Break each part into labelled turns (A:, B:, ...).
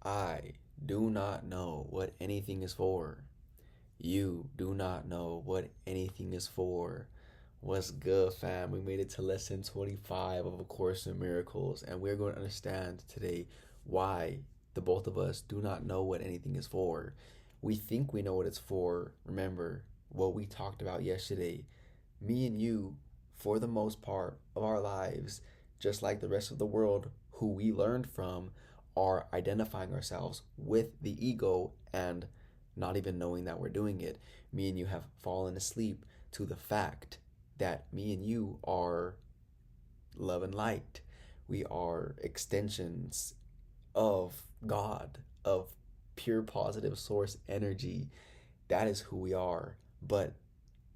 A: I do not know what anything is for. You do not know what anything is for. What's good, fam? We made it to lesson 25 of A Course in Miracles, and we're going to understand today why the both of us do not know what anything is for. We think we know what it's for. Remember what we talked about yesterday. Me and you, for the most part of our lives, just like the rest of the world who we learned from, are identifying ourselves with the ego and not even knowing that we're doing it. Me and you have fallen asleep to the fact that me and you are love and light. We are extensions of God, of pure positive source energy. That is who we are. But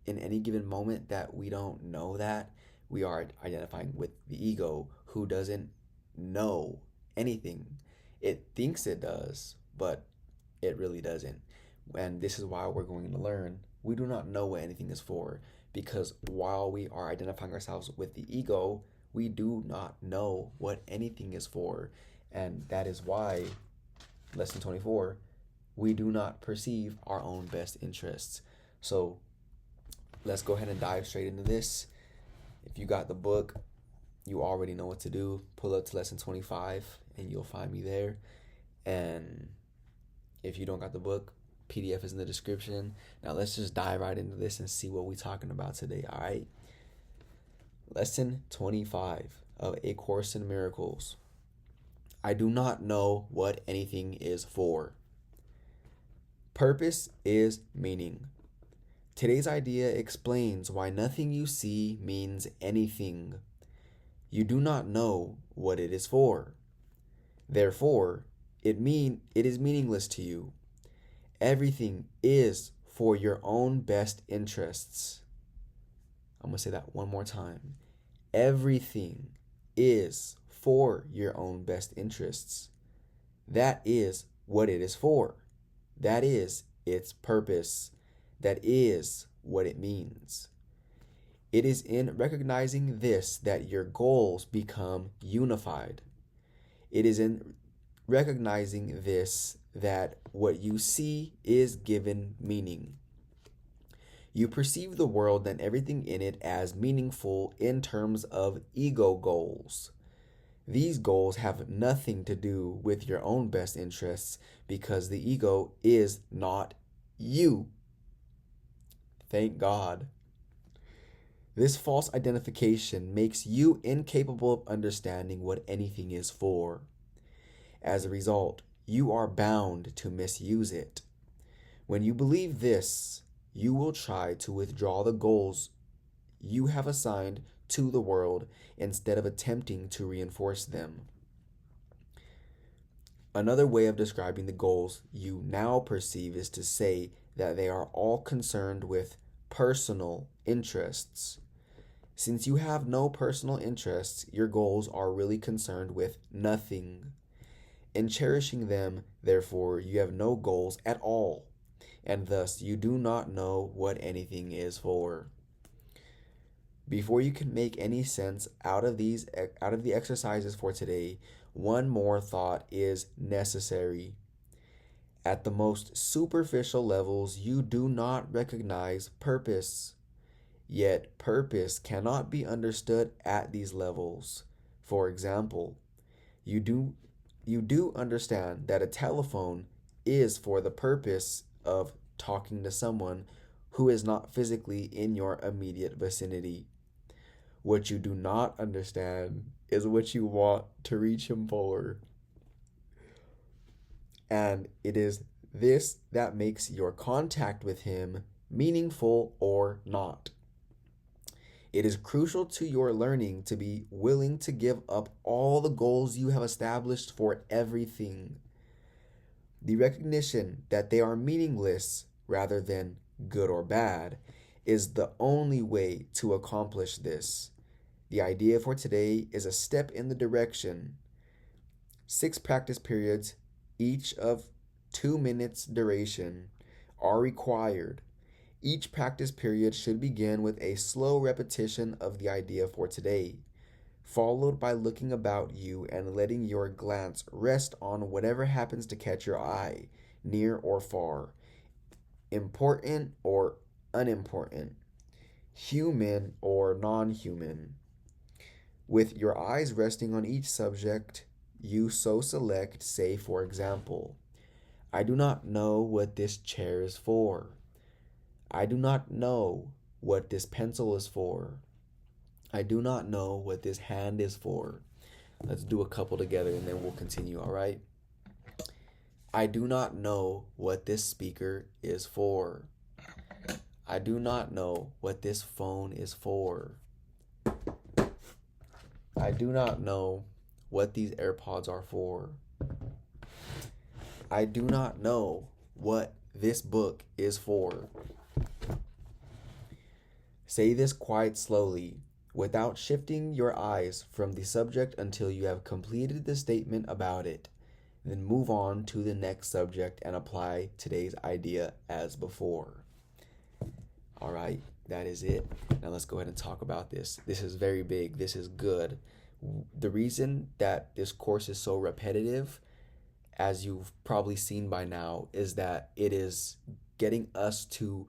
A: in any given moment that we don't know that, we are identifying with the ego who doesn't know anything. It thinks it does, but it really doesn't. And this is why we're going to learn we do not know what anything is for, because while we are identifying ourselves with the ego, we do not know what anything is for. And that is why, lesson 24, we do not perceive our own best interests. So let's go ahead and dive straight into this. If you got the book, you already know what to do. Pull up to lesson 25 and you'll find me there. And if you don't got the book, PDF is in the description. Now let's just dive right into this and see what we're talking about today, all right? Lesson 25 of A Course in Miracles. I do not know what anything is for. Purpose is meaning. Today's idea explains why nothing you see means anything. You do not know what it is for. Therefore, it is meaningless to you. Everything is for your own best interests. I'm going to say that one more time. Everything is for your own best interests. That is what it is for. That is its purpose. That is what it means. It is in recognizing this that your goals become unified. It is in recognizing this that what you see is given meaning. You perceive the world and everything in it as meaningful in terms of ego goals. These goals have nothing to do with your own best interests because the ego is not you. Thank God. This false identification makes you incapable of understanding what anything is for. As a result, you are bound to misuse it. When you believe this, you will try to withdraw the goals you have assigned to the world instead of attempting to reinforce them. Another way of describing the goals you now perceive is to say that they are all concerned with personal interests. Since you have no personal interests, your goals are really concerned with nothing. In cherishing them, therefore, you have no goals at all, and thus you do not know what anything is for. Before you can make any sense out of the exercises for today, one more thought is necessary. At the most superficial levels, you do not recognize purpose. Yet purpose cannot be understood at these levels. For example, you do understand that a telephone is for the purpose of talking to someone who is not physically in your immediate vicinity. What you do not understand is what you want to reach him for. And it is this that makes your contact with him meaningful or not. It is crucial to your learning to be willing to give up all the goals you have established for everything. The recognition that they are meaningless rather than good or bad is the only way to accomplish this. The idea for today is a step in the direction. 6 practice periods, each of 2 minutes duration, are required. Each practice period should begin with a slow repetition of the idea for today. followed by looking about you and letting your glance rest on whatever happens to catch your eye, near or far, important or unimportant, human or non human. With your eyes resting on each subject, you so select, say, for example, I do not know what this chair is for. I do not know what this pencil is for. I do not know what this hand is for. Let's do a couple together and then we'll continue, all right? I do not know what this speaker is for. I do not know what this phone is for. I do not know what these AirPods are for. I do not know what this book is for. Say this quite slowly, without shifting your eyes from the subject until you have completed the statement about it. Then move on to the next subject and apply today's idea as before. All right, that is it. Now let's go ahead and talk about this. This is very big. This is good. The reason that this course is so repetitive, as you've probably seen by now, is that it is getting us to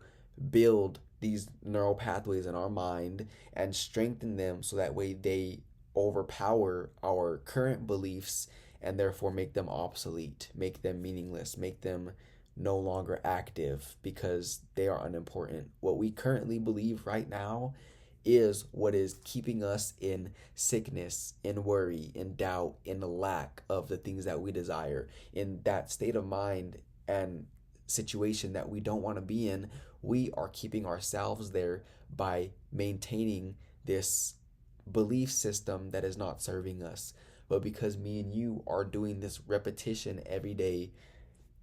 A: build these neural pathways in our mind and strengthen them so that way they overpower our current beliefs and therefore make them obsolete, make them meaningless, make them no longer active because they are unimportant. What we currently believe right now is what is keeping us in sickness, in worry, in doubt, in the lack of the things that we desire, in that state of mind and situation that we don't want to be in. We are keeping ourselves there by maintaining this belief system that is not serving us. But because me and you are doing this repetition every day,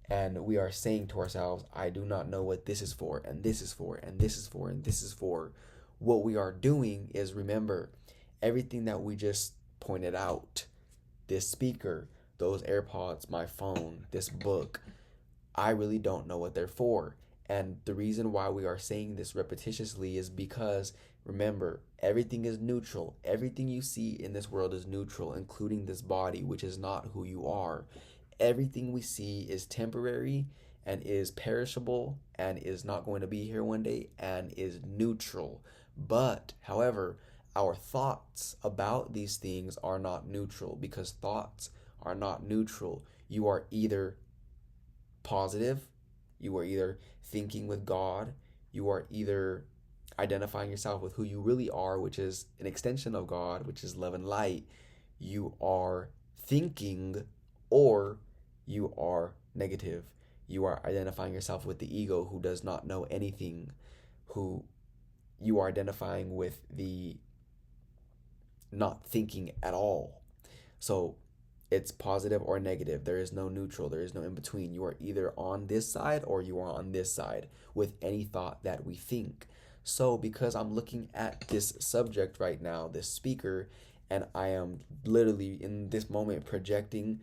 A: and we are saying to ourselves, I do not know what this is for, and this is for, and this is for, and this is for. What we are doing is, remember, everything that we just pointed out, this speaker, those AirPods, my phone, this book, I really don't know what they're for. And the reason why we are saying this repetitiously is because, remember, everything is neutral. Everything you see in this world is neutral, including this body, which is not who you are. Everything we see is temporary and is perishable and is not going to be here one day and is neutral. But, however, our thoughts about these things are not neutral, because thoughts are not neutral. You are either positive, you are either thinking with God, you are either identifying yourself with who you really are, which is an extension of God, which is love and light. You are thinking, or you are negative. You are identifying yourself with the ego, who does not know anything, who you are identifying with the not thinking at all. So it's positive or negative. There is no neutral. There is no in between. You are either on this side or you are on this side with any thought that we think. So because I'm looking at this subject right now, this speaker, and I am literally in this moment projecting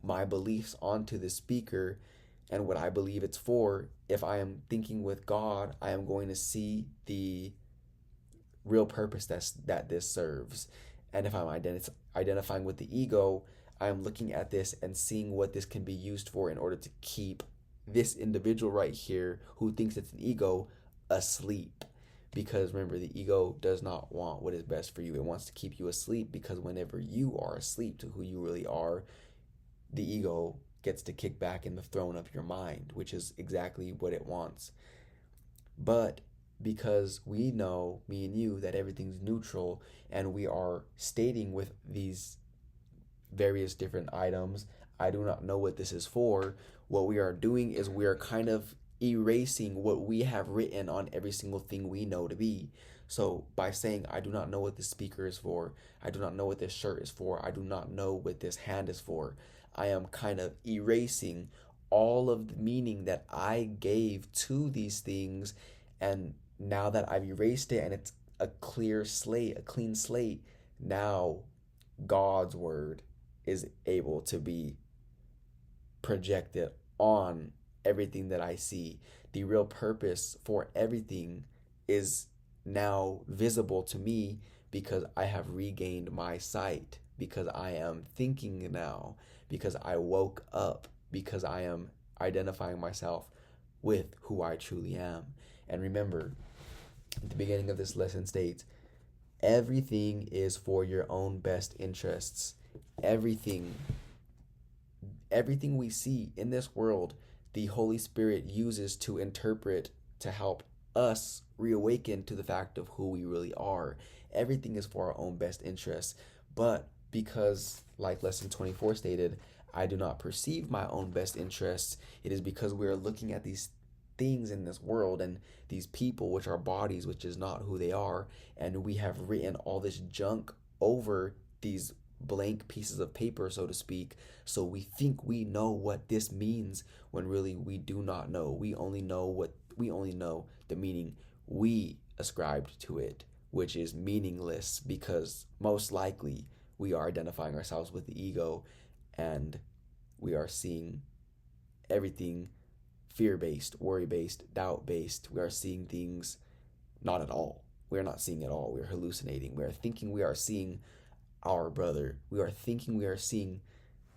A: my beliefs onto the speaker and what I believe it's for, if I am thinking with God, I am going to see the real purpose that this serves. And if I'm identifying with the ego, I am looking at this and seeing what this can be used for in order to keep this individual right here who thinks it's an ego asleep. Because remember, the ego does not want what is best for you. It wants to keep you asleep, because whenever you are asleep to who you really are, the ego gets to kick back in the throne of your mind, which is exactly what it wants. But because we know, me and you, that everything's neutral, and we are stating with these various different items, I do not know what this is for, what we are doing is we are kind of erasing what we have written on every single thing we know to be. So by saying, I do not know what this speaker is for, I do not know what this shirt is for, I do not know what this hand is for, I am kind of erasing all of the meaning that I gave to these things. And now that I've erased it and it's a clear slate, a clean slate, now God's word is able to be projected on everything that I see. The real purpose for everything is now visible to me because I have regained my sight, because I am thinking now, because I woke up, because I am identifying myself with who I truly am. And remember, at the beginning of this lesson states, everything is for your own best interests. Everything, everything we see in this world, the Holy Spirit uses to interpret, to help us reawaken to the fact of who we really are. Everything is for our own best interests. But because, like lesson 24 stated, I do not perceive my own best interests, it is because we are looking at these things in this world and these people, which are bodies, which is not who they are, and we have written all this junk over these blank pieces of paper, so to speak. So we think we know what this means when really we do not know. We only know the meaning we ascribed to it, which is meaningless, because most likely we are identifying ourselves with the ego, and we are seeing everything fear-based, worry-based, doubt-based. We are seeing things not at all. We are not seeing at all. We are hallucinating. We are thinking we are seeing our brother. We are thinking we are seeing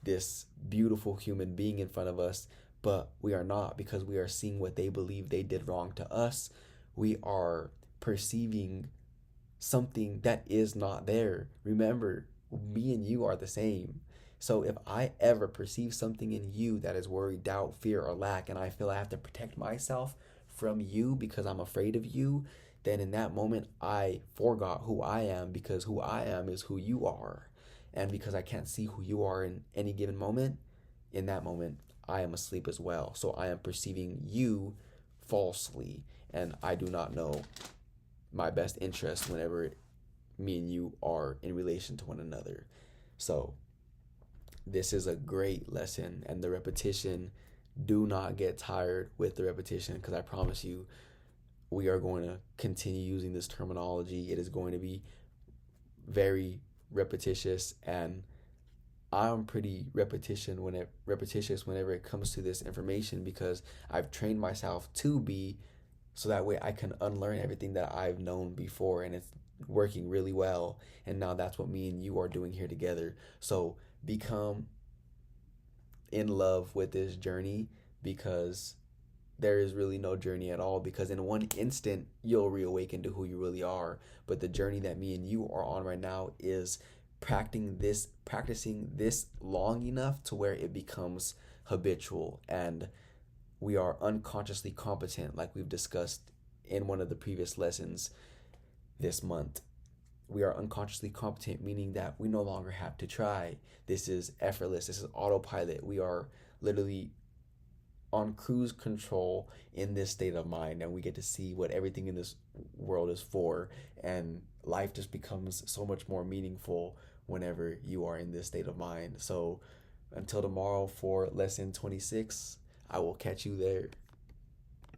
A: this beautiful human being in front of us, but we are not, because we are seeing what they believe they did wrong to us. We are perceiving something that is not there. Remember, me and you are the same. So if I ever perceive something in you that is worry, doubt, fear, or lack, and I feel I have to protect myself from you because I'm afraid of you, then in that moment I forgot who I am, because who I am is who you are. And because I can't see who you are in any given moment, in that moment I am asleep as well. So I am perceiving you falsely, and I do not know my best interest whenever me and you are in relation to one another. So this is a great lesson, and the repetition, do not get tired with the repetition, because I promise you we are going to continue using this terminology. It is going to be very repetitious, and I'm pretty repetitious whenever it comes to this information, because I've trained myself to be, so that way I can unlearn everything that I've known before, and it's working really well. And now that's what me and you are doing here together. So become in love with this journey, because there is really no journey at all, because in one instant you'll reawaken to who you really are. But the journey that me and you are on right now is practicing this long enough to where it becomes habitual, and we are unconsciously competent, like we've discussed in one of the previous lessons this month. We are unconsciously competent, meaning that we no longer have to try. This is effortless. This is autopilot. We are literally on cruise control in this state of mind, and we get to see what everything in this world is for, and life just becomes so much more meaningful whenever you are in this state of mind. So until tomorrow for lesson 26, I will catch you there.